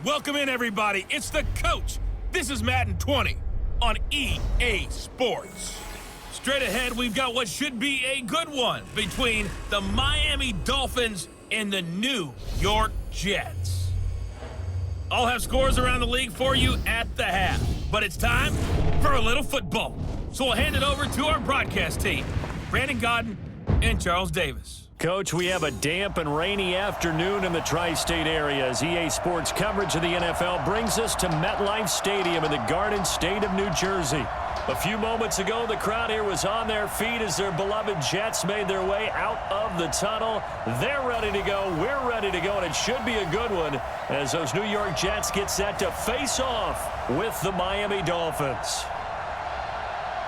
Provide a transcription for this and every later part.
Welcome in, everybody. It's the coach. This is Madden 20 on EA Sports. Straight ahead, we've got what should be a good one between the Miami Dolphins and the New York Jets. I'll have scores around the league for you at the half, but it's time for a little football. So we'll hand it over to our broadcast team, Brandon Godden and Charles Davis. Coach, we have a damp and rainy afternoon in the tri-state area as EA Sports coverage of the NFL brings us to MetLife Stadium in the Garden State of New Jersey. A few moments ago, the crowd here was on their feet as their beloved Jets made their way out of the tunnel. They're ready to go. We're ready to go, and it should be a good one as those New York Jets get set to face off with the Miami Dolphins.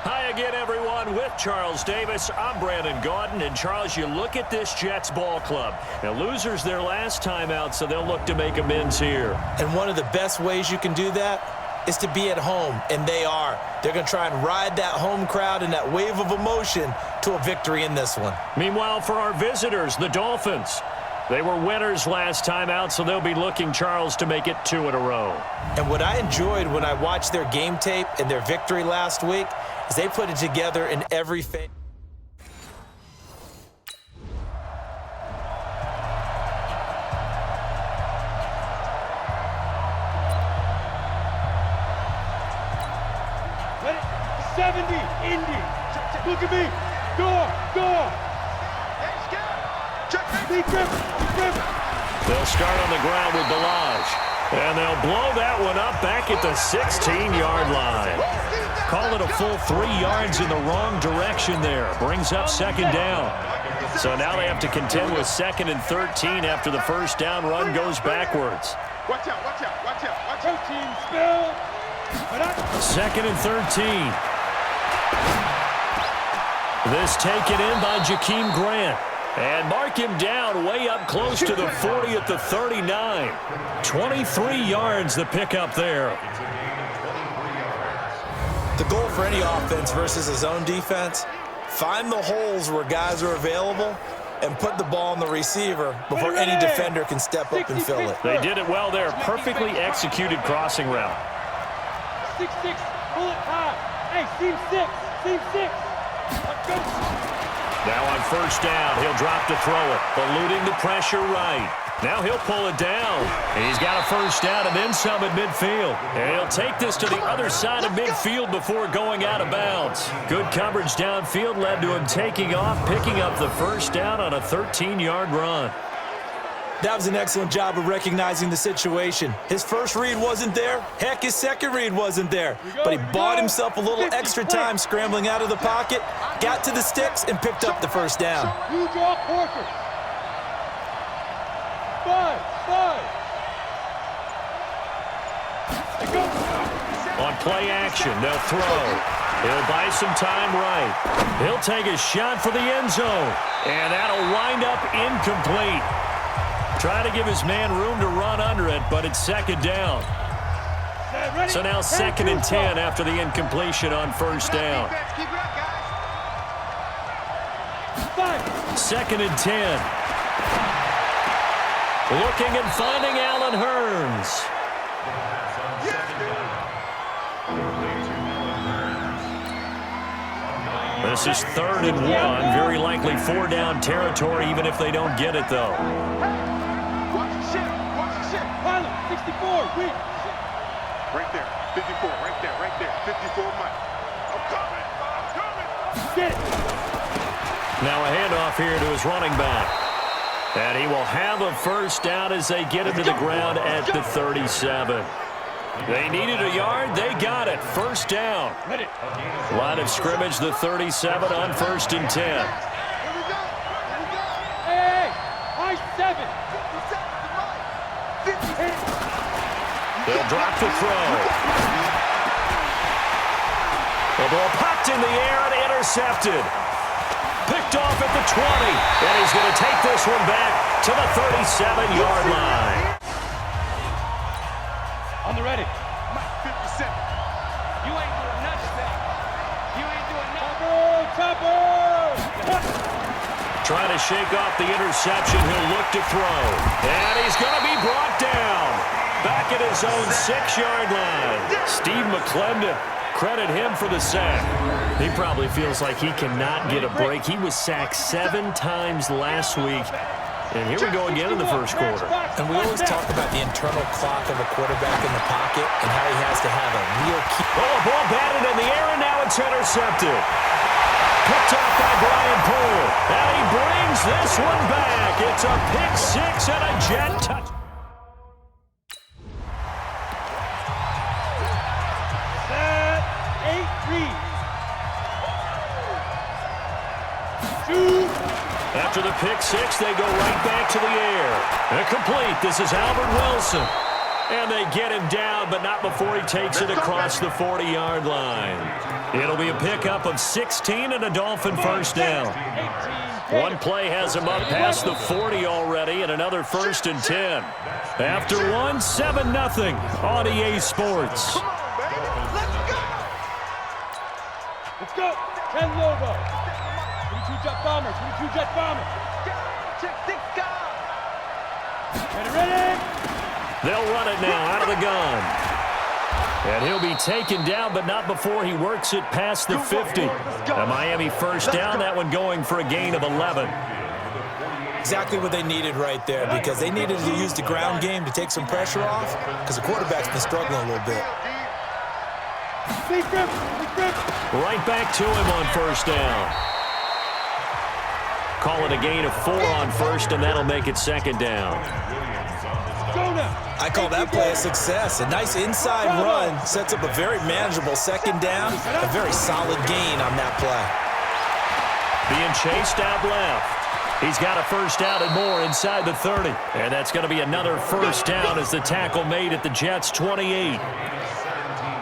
Hi again, everyone. With Charles Davis, I'm Brandon Godden. And, Charles, you look at this Jets ball club. Now, losers their last time out, so they'll look to make amends here. And one of the best ways you can do that is to be at home, and they are. They're going to try and ride that home crowd and that wave of emotion to a victory in this one. Meanwhile, for our visitors, the Dolphins, they were winners last time out, so they'll be looking, Charles, to make it 2 in a row. And what I enjoyed when I watched their game tape and their victory last week is they put it together in every phase. Let it, 70, Indy. Look at me. Go. Be grip. They'll start on the ground with Balaj. And they'll blow that one up back at the 16-yard line. Call it a full 3 yards in the wrong direction there. Brings up second down. So now they have to contend with 2nd and 13 after the first down run goes backwards. Watch out. 13, spill. 2nd and 13. This taken in by Jakeem Grant. And mark him down way up close to the 40 at the 39. 23 yards the pickup there. The goal for any offense versus a zone defense, find the holes where guys are available and put the ball on the receiver before any defender can step up and fill it. They did it well there. Perfectly executed crossing route. 6-6, pull it high. Hey, seam 6. Let's go. Now on first down, he'll drop to throw it, eluding the pressure right. Now he'll pull it down. And he's got a first down and then some at midfield. And he'll take this to the other side of midfield before going out of bounds. Good coverage downfield led to him taking off, picking up the first down on a 13-yard run. That was an excellent job of recognizing the situation. His first read wasn't there. Heck, his second read wasn't there. But he bought himself a little extra time scrambling out of the pocket, got to the sticks, and picked up the first down. You draw quarter. 5. On play action, they'll throw. He'll buy some time right. He'll take a shot for the end zone. And that'll wind up incomplete. Try to give his man room to run under it, but it's second down. So now 2nd and 10 after the incompletion on first down. 2nd and 10. Looking and finding Allen Hurns. This is 3rd and 1. Very likely 4 down territory, even if they don't get it, though. Watch the shit. Pilot, 64, wait. Right there, 54, right there. 54, Mike. I'm coming. Get it. Now a handoff here to his running back. And he will have a first down as they get him to the ground at the 37. They needed a yard. They got it. First down. Line of scrimmage, the 37 on 1st and 10. Hey, I-7. They'll drop the throw. The ball popped in the air and intercepted. Picked off at the 20. And he's going to take this one back to the 37-yard line. On the ready. 57. You ain't doing nothing. You ain't doing nothing. Chopper! Trying to shake off the interception. He'll look to throw. And he's going to be brought down. back at his own 6-yard line. Steve McClendon, credit him for the sack. He probably feels like he cannot get a break. He was sacked 7 times last week. And here we go again in the first quarter. And we always talk about the internal clock of a quarterback in the pocket and how he has to have a real key. Oh, a ball batted in the air, and now it's intercepted. Picked off by Brian Poole. And he brings this one back. It's a pick 6 and a jet touch. Set, 8 read. 2. After the pick 6, they go right back to the air. And complete. This is Albert Wilson. And they get him down, but not before he takes it across the 40-yard line. It'll be a pickup of 16 and a Dolphin first down. One play has him up past the 40 already, and another 1st and 10. After one, 7-0 on EA Sports. Let's go. 10 logo. 22 jet bomber. 22 jet bomber. Ready. They'll run it now out of the gun. And he'll be taken down, but not before he works it past the 50. A Miami first down, that one going for a gain of 11. Exactly what they needed right there, because they needed to use the ground game to take some pressure off, because the quarterback's been struggling a little bit. Right back to him on first down. Call it a gain of 4 on first, and that'll make it 2nd down. I call that play a success. A nice inside run sets up a very manageable 2nd down. A very solid gain on that play. Being chased out left. He's got a first down and more inside the 30. And that's going to be another first down as the tackle made at the Jets' 28.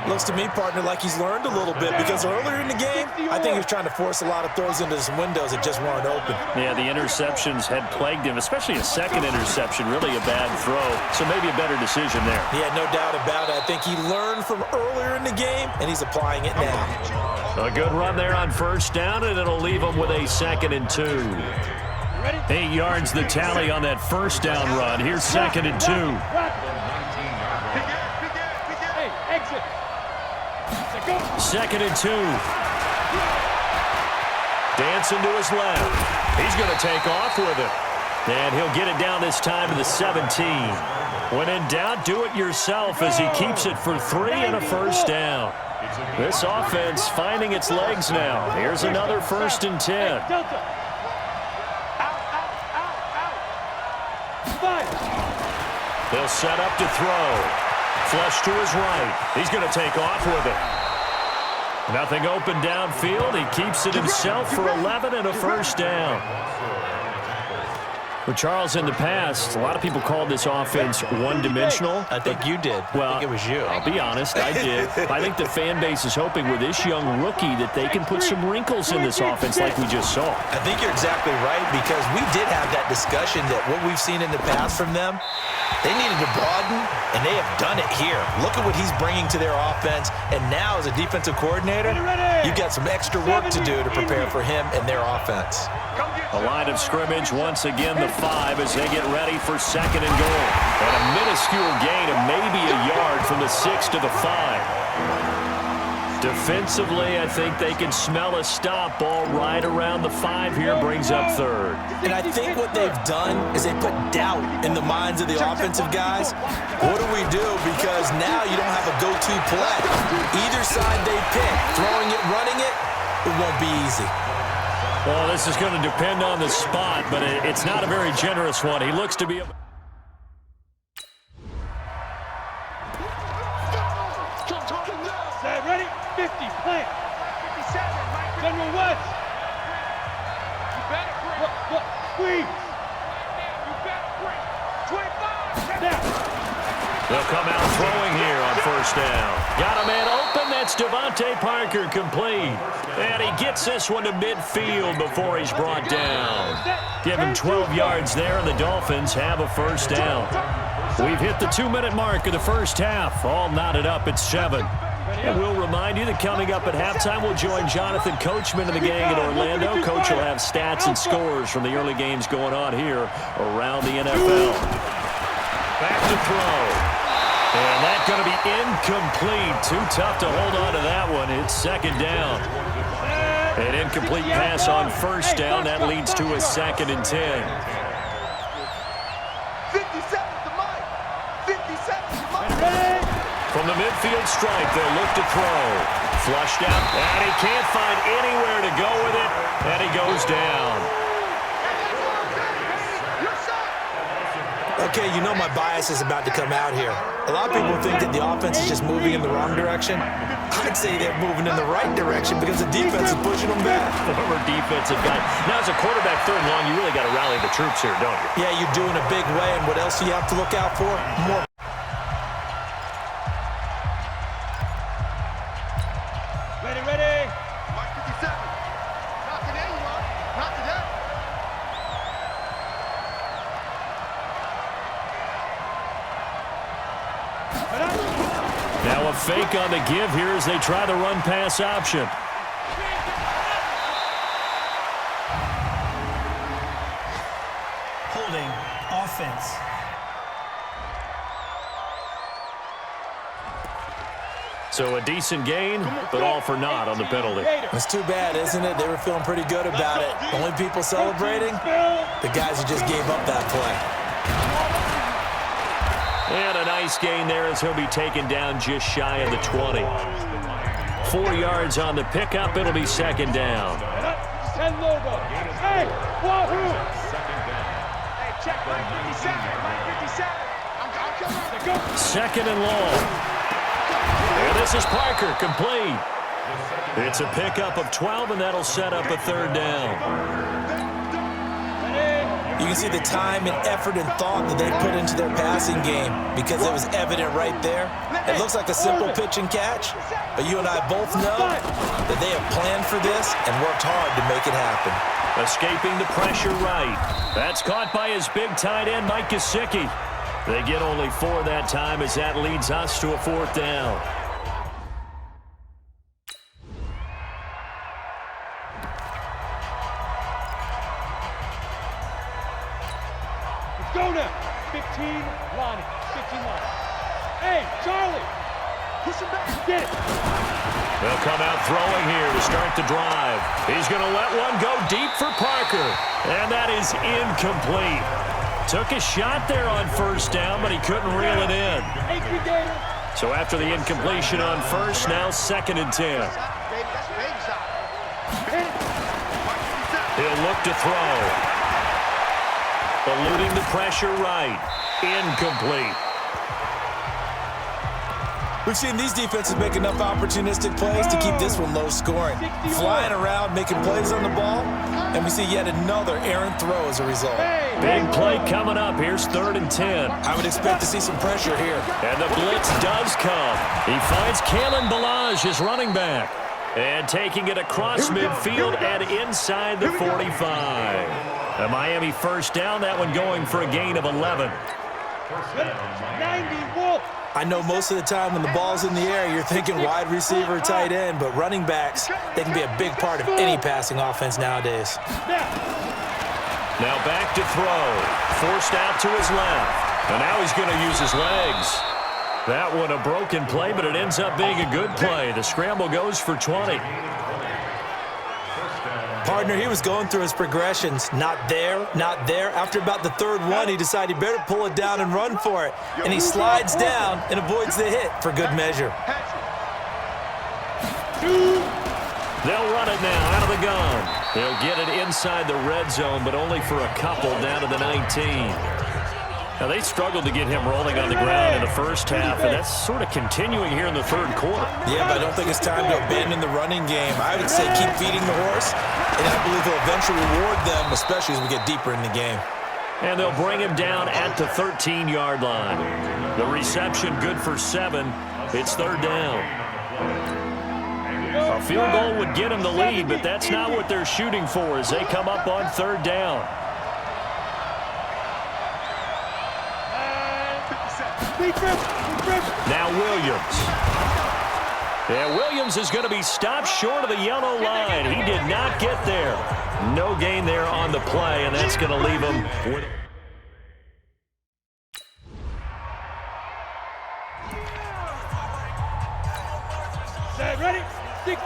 Looks to me, partner, like he's learned a little bit, because earlier in the game, I think he was trying to force a lot of throws into some windows that just weren't open. Yeah, the interceptions had plagued him, especially a second interception, really a bad throw. So maybe a better decision there. Yeah, no doubt about it. I think he learned from earlier in the game, and he's applying it now. A good run there on first down, and it'll leave him with a 2nd and 2. 8 yards the tally on that first down run. Here's 2nd and 2. Hey, exit. 2nd and 2. Dancing to his left. He's going to take off with it. And he'll get it down this time to the 17. When in doubt, do it yourself as he keeps it for 3 and a first down. This offense finding its legs now. Here's another 1st and 10. They'll set up to throw. Flush to his right. He's going to take off with it. Nothing open downfield. He keeps it himself for 11 and a first down. Well, Charles, in the past, a lot of people called this offense one-dimensional. I think you did. Well, I think it was you. I'll be honest, I did. I think the fan base is hoping with this young rookie that they can put some wrinkles in this offense like we just saw. I think you're exactly right, because we did have that discussion that what we've seen in the past from them, they needed to broaden, and they have done it here. Look at what he's bringing to their offense, and now as a defensive coordinator, you've got some extra work to do to prepare for him and their offense. A line of scrimmage once again, the 5 as they get ready for 2nd and goal. And a minuscule gain of maybe a yard from the 6 to the 5. Defensively, I think they can smell a stop. Ball right around the 5 here, brings up 3rd. And I think what they've done is they put doubt in the minds of the offensive guys. What do we do? Because now you don't have a go-to play. Either side they pick, throwing it, running it, it won't be easy. Well, this is going to depend on the spot, but it's not a very generous one. He looks to be... Ready? 50, plant. 57, General West. You better break. What? Squeeze. You better break. 25. Now. They'll come out throwing here on first down. Got a man open. That's Devontae Parker, complete. And he gets this one to midfield before he's brought down. Give him 12 yards there, and the Dolphins have a first down. We've hit the 2-minute mark of the first half. All knotted up at 7. And we'll remind you that coming up at halftime, we'll join Jonathan Coachman and the gang in Orlando. Coach will have stats and scores from the early games going on here around the NFL. Back to throw. And that's going to be incomplete. Too tough to hold on to that one. It's second down. An incomplete pass on first down. That leads to a 2nd and 10. 57 to Mike. 57 to Mike. From the midfield stripe, they'll look to throw. Flushed out, and he can't find anywhere to go with it, and he goes down. Okay, you know my bias is about to come out here. A lot of people think that the offense is just moving in the wrong direction. I'd say they're moving in the right direction because the defense is pushing them back. Former defensive guy. Now, as a quarterback, 3rd and long, you really got to rally the troops here, don't you? Yeah, you do in a big way, and what else do you have to look out for? More. Ready. Mike 57. Not today, you are. Not today. Now a fake on the give here as they try the run-pass option. Holding offense. So a decent gain, but all for naught on the penalty. It's too bad, isn't it? They were feeling pretty good about it. Only people celebrating? The guys who just gave up that play. And a nice gain there as he'll be taken down just shy of the 20. 4 yards on the pickup. It'll be 2nd down. Hey, wahoo! Hey, check Mike 57. Mike 57. I'm coming. 2nd and long. And this is Parker, complete. It's a pickup of 12, and that'll set up a 3rd down. You can see the time and effort and thought that they put into their passing game because it was evident right there. It looks like a simple pitch and catch, but you and I both know that they have planned for this and worked hard to make it happen. Escaping the pressure right. That's caught by his big tight end, Mike Gesicki. They get only 4 that time as that leads us to a 4th down. Go now. 15, Lonnie. 15, Lonnie. Hey, Charlie. Push him back. Get it. They'll come out throwing here to start the drive. He's going to let one go deep for Parker. And that is incomplete. Took a shot there on first down, but he couldn't reel it in. So after the incompletion on first, now 2nd and 10. He'll look to throw. Eluding the pressure right. Incomplete. We've seen these defenses make enough opportunistic plays to keep this one low scoring. Flying around, making plays on the ball, and we see yet another errant throw as a result. Big play coming up. Here's 3rd and 10. I would expect to see some pressure here. And the blitz does come. He finds Kalen Ballage, his running back. And taking it across midfield and inside the 45. A Miami 1st down, that one going for a gain of 11. 90, Wolf. I know most of the time when the ball's in the air, you're thinking wide receiver, tight end, but running backs, they can be a big part of any passing offense nowadays. Now back to throw. Forced out to his left. And now he's going to use his legs. That one a broken play, but it ends up being a good play. The scramble goes for 20. Partner, he was going through his progressions. Not there, not there. After about the 3rd one, he decided he better pull it down and run for it. And he slides down and avoids the hit for good measure. They'll run it now out of the gun. They'll get it inside the red zone, but only for a couple down to the 19. Now, they struggled to get him rolling on the ground in the first half, and that's sort of continuing here in the 3rd quarter. Yeah, but I don't think it's time to abandon the running game. I would say keep feeding the horse, and I believe he'll eventually reward them, especially as we get deeper in the game. And they'll bring him down at the 13-yard line. The reception good for 7. It's 3rd down. A field goal would get him the lead, but that's not what they're shooting for as they come up on 3rd down. Now Williams. Yeah, Williams is going to be stopped short of the yellow line. He did not get there. No gain there on the play, and that's going to leave him with...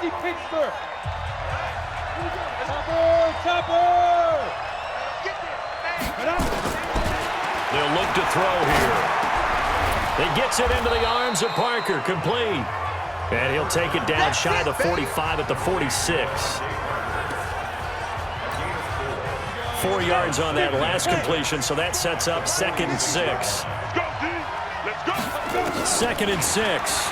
50 pitch, sir. Chopper! They'll look to throw here. He gets it into the arms of Parker, complete. And he'll take it down shy of the 45 at the 46. 4 yards on that last completion, so that sets up 2nd and 6. Let's go. 2nd and 6.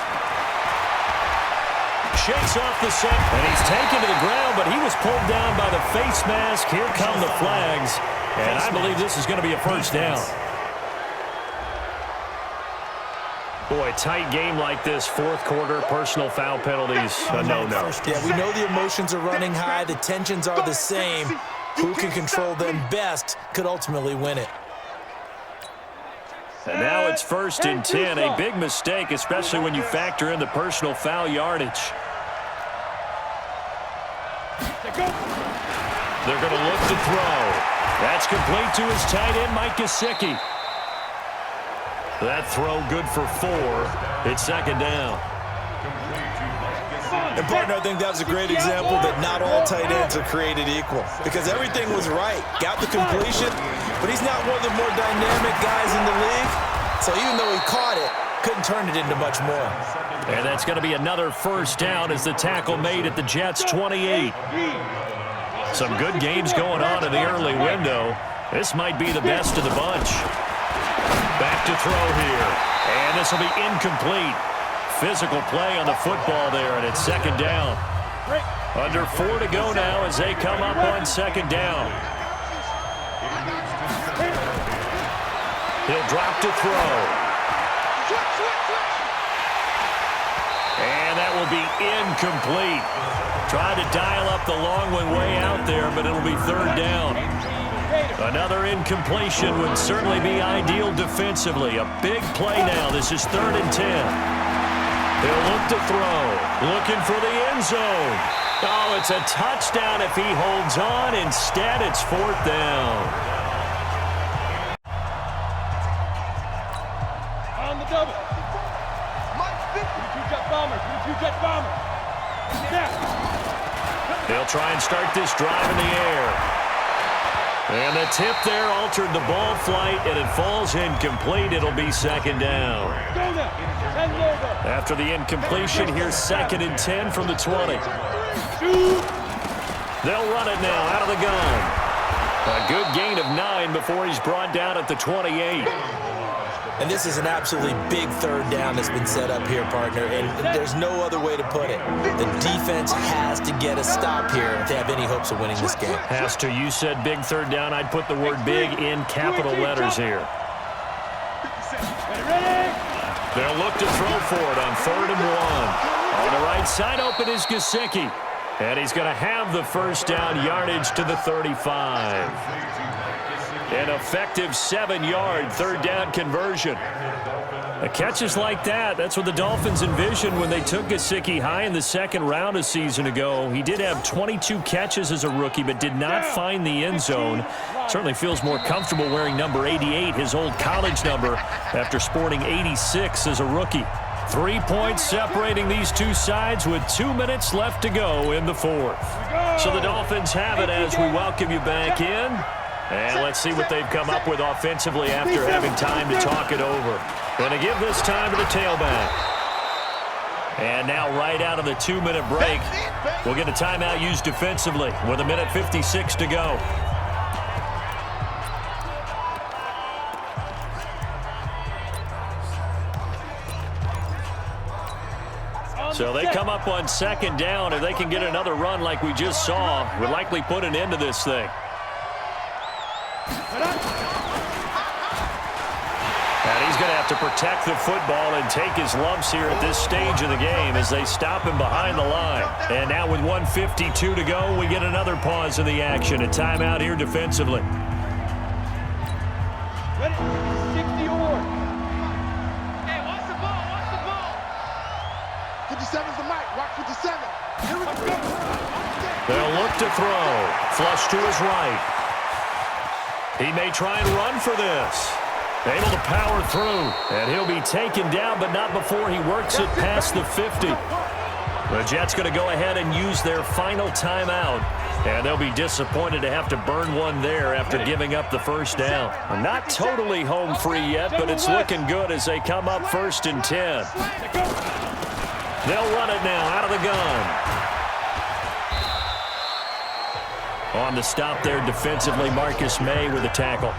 Shakes off the set, and he's taken to the ground, but he was pulled down by the face mask. Here come the flags, and I believe this is going to be a first down. Boy, tight game like this, 4th quarter, personal foul penalties, a no-no. Yeah, we know the emotions are running high, the tensions are the same. Who can control them best could ultimately win it. And now it's 1st and 10, a big mistake, especially when you factor in the personal foul yardage. They're going to look to throw. That's complete to his tight end, Mike Gesicki. That throw good for 4. It's 2nd down. And partner, I think that was a great example that not all tight ends are created equal. Because everything was right. Got the completion, but he's not one of the more dynamic guys in the league. So even though he caught it, couldn't turn it into much more. And that's going to be another first down as the tackle made at the Jets' 28. Some good games going on in the early window. This might be the best of the bunch. Back to throw here. And this will be incomplete. Physical play on the football there, and it's 2nd down. Under 4 to go now as they come up on 2nd down. He'll drop to throw. And that will be incomplete. Tried to dial up the long one way out there, but it'll be 3rd down. Another incompletion would certainly be ideal defensively. A big play now. This is 3rd and 10. He'll look to throw. Looking for the end zone. Oh, it's a touchdown if he holds on. Instead, it's 4th down. On the double. 22 jet bomber. 22 jet bomber. They'll try and start this drive in the air. And the tip there altered the ball flight, and it falls incomplete. It'll be 2nd down. After the incompletion, here's 2nd and 10 from the 20. They'll run it now out of the gun. A good gain of 9 before he's brought down at the 28. And this is an absolutely big 3rd down that's been set up here, partner, and there's no other way to put it. The defense has to get a stop here if they have any hopes of winning this game. Has to. You said big 3rd down. I'd put the word big in capital letters here. They'll look to throw for it on 3rd and 1. On the right side open is Gesicki. And he's going to have the first down yardage to the 35. An effective 7-yard 3rd down conversion. Catches like that, that's what the Dolphins envisioned when they took Gesicki high in the 2nd round a season ago. He did have 22 catches as a rookie, but did not find the end zone. Certainly feels more comfortable wearing number 88, his old college number, after sporting 86 as a rookie. 3 points separating these two sides with 2 minutes left to go in the 4th. So the Dolphins have it as we welcome you back in. And let's see what they've come up with offensively after having time to talk it over. Going to give this time to the tailback. And now right out of the 2-minute break, we'll get a timeout used defensively with 1:56 to go. So they come up on 2nd down. If they can get another run like we just saw, would likely put an end to this thing. And he's going to have to protect the football and take his lumps here at this stage of the game as they stop him behind the line. And now with 1:52 to go, we get another pause in the action. A timeout here defensively. Ready? 60 or. Hey, watch the ball, watch the ball. 57's the mic, watch 57. Here we go. They'll look to throw. Flush to his right. He may try and run for this. Able to power through. And he'll be taken down, but not before he works it past the 50. The Jets going to go ahead and use their final timeout, and they'll be disappointed to have to burn one there after giving up the first down. Not totally home free yet, but it's looking good as they come up 1st and 10. They'll run it now out of the gun. On the stop there defensively, Marcus May with a tackle.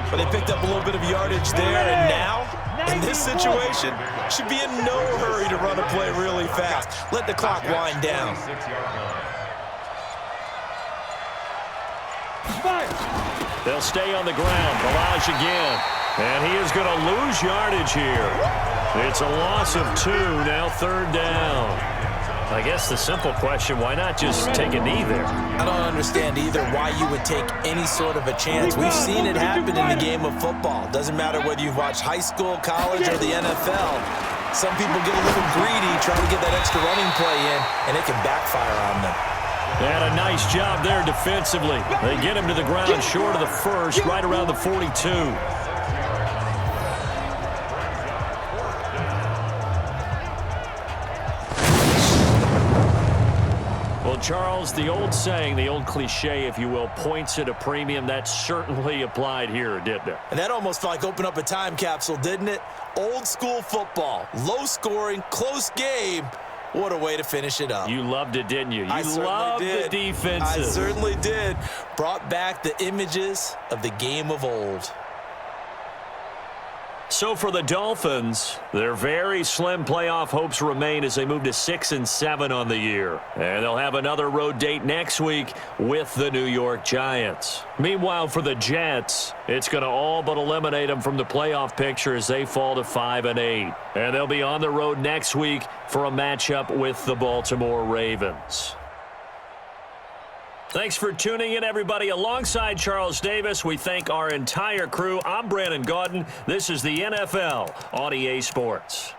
But they picked up a little bit of yardage there, and now, in this situation, should be in no hurry to run a play really fast. Let the clock wind down. They'll stay on the ground. Balaj again. And he is going to lose yardage here. It's a loss of 2, now 3rd down. I guess the simple question, why not just take a knee there? I don't understand either why you would take any sort of a chance. We've seen it happen in the game of football. Doesn't matter whether you've watched high school, college, or the NFL. Some people get a little greedy trying to get that extra running play in, and it can backfire on them. And a nice job there defensively. They get him to the ground short of the first, right around the 42. Well, Charles, the old saying, the old cliche, if you will, points at a premium, that certainly applied here, didn't it? And that almost felt like open up a time capsule, didn't it? Old school football, low scoring, close game. What a way to finish it up. You loved it, didn't you? You loved the defenses. I certainly did. Brought back the images of the game of old. So for the Dolphins, their very slim playoff hopes remain as they move to 6-7 on the year. And they'll have another road date next week with the New York Giants. Meanwhile, for the Jets, it's going to all but eliminate them from the playoff picture as they fall to 5-8. And they'll be on the road next week for a matchup with the Baltimore Ravens. Thanks for tuning in, everybody. Alongside Charles Davis, we thank our entire crew. I'm Brandon Gaudin. This is the NFL on EA Sports.